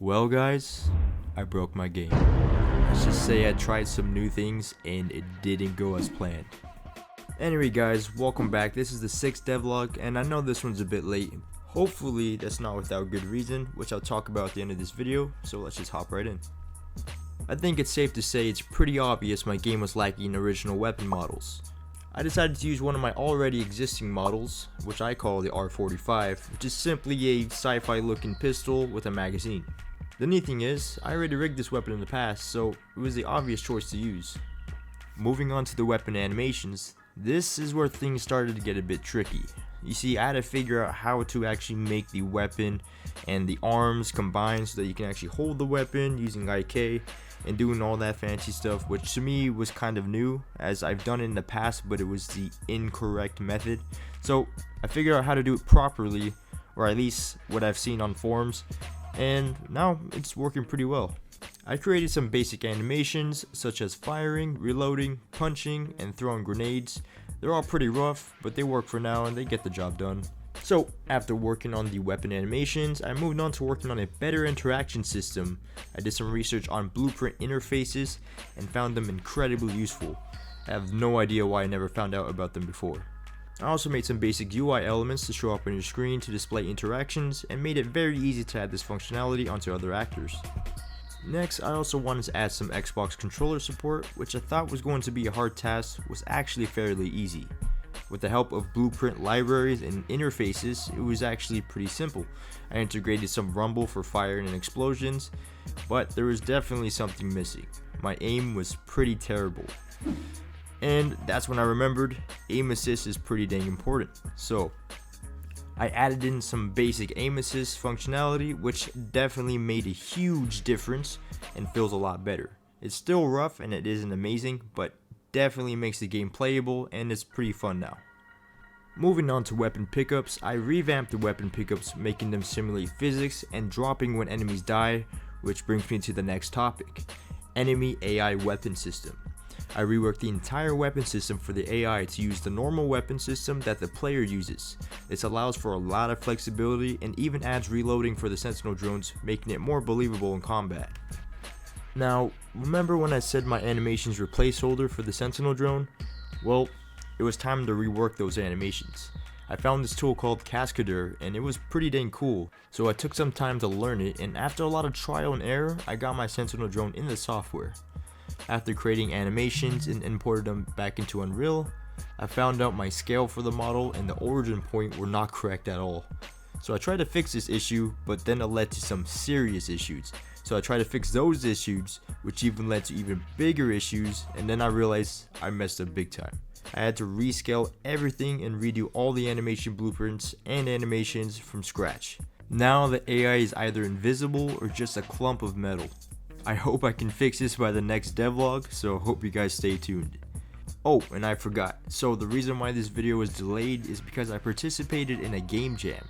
Well guys, I broke my game. Let's just say I tried some new things and it didn't go as planned. Anyway guys, welcome back. This is the 6th devlog and I know this one's a bit late. Hopefully that's not without good reason, which I'll talk about at the end of this video, so let's just hop right in. I think it's safe to say it's pretty obvious my game was lacking original weapon models. I decided to use one of my already existing models, which I call the R45, which is simply a sci-fi looking pistol with a magazine. The neat thing is, I already rigged this weapon in the past, so it was the obvious choice to use. Moving on to the weapon animations, this is where things started to get a bit tricky. You see, I had to figure out how to actually make the weapon and the arms combine so that you can actually hold the weapon using IK and doing all that fancy stuff, which to me was kind of new, as I've done it in the past, but it was the incorrect method. So I figured out how to do it properly, or at least what I've seen on forums, and now it's working pretty well. I created some basic animations such as firing, reloading, punching, and throwing grenades. They're all pretty rough, but they work for now and they get the job done. So after working on the weapon animations, I moved on to working on a better interaction system. I did some research on blueprint interfaces and found them incredibly useful. I have no idea why I never found out about them before. I also made some basic UI elements to show up on your screen to display interactions and made it very easy to add this functionality onto other actors. Next, I also wanted to add some Xbox controller support, which I thought was going to be a hard task, was actually fairly easy. With the help of blueprint libraries and interfaces, it was actually pretty simple. I integrated some rumble for firing and explosions, but there was definitely something missing. My aim was pretty terrible. And that's when I remembered aim assist is pretty dang important. So I added in some basic aim assist functionality, which definitely made a huge difference and feels a lot better. It's still rough and it isn't amazing, but definitely makes the game playable and it's pretty fun now. Moving on to weapon pickups, I revamped the weapon pickups, making them simulate physics and dropping when enemies die, which brings me to the next topic, enemy AI weapon system. I reworked the entire weapon system for the AI to use the normal weapon system that the player uses. This allows for a lot of flexibility and even adds reloading for the sentinel drones, making it more believable in combat. Now, remember when I said my animations were placeholder for the sentinel drone? Well, it was time to rework those animations. I found this tool called Cascadeur and it was pretty dang cool, so I took some time to learn it, and after a lot of trial and error, I got my sentinel drone in the software. After creating animations and imported them back into Unreal, I found out my scale for the model and the origin point were not correct at all. So I tried to fix this issue, but then it led to some serious issues. So I tried to fix those issues, which even led to even bigger issues, and then I realized I messed up big time. I had to rescale everything and redo all the animation blueprints and animations from scratch. Now the AI is either invisible or just a clump of metal. I hope I can fix this by the next devlog, so hope you guys stay tuned. Oh, and I forgot. So the reason why this video was delayed is because I participated in a game jam.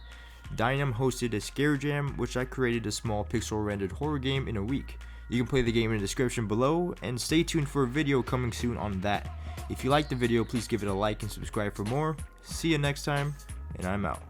Dynam hosted a scare jam, which I created a small pixel rendered horror game in a week. You can play the game in the description below, and stay tuned for a video coming soon on that. If you liked the video, please give it a like and subscribe for more. See you next time, and I'm out.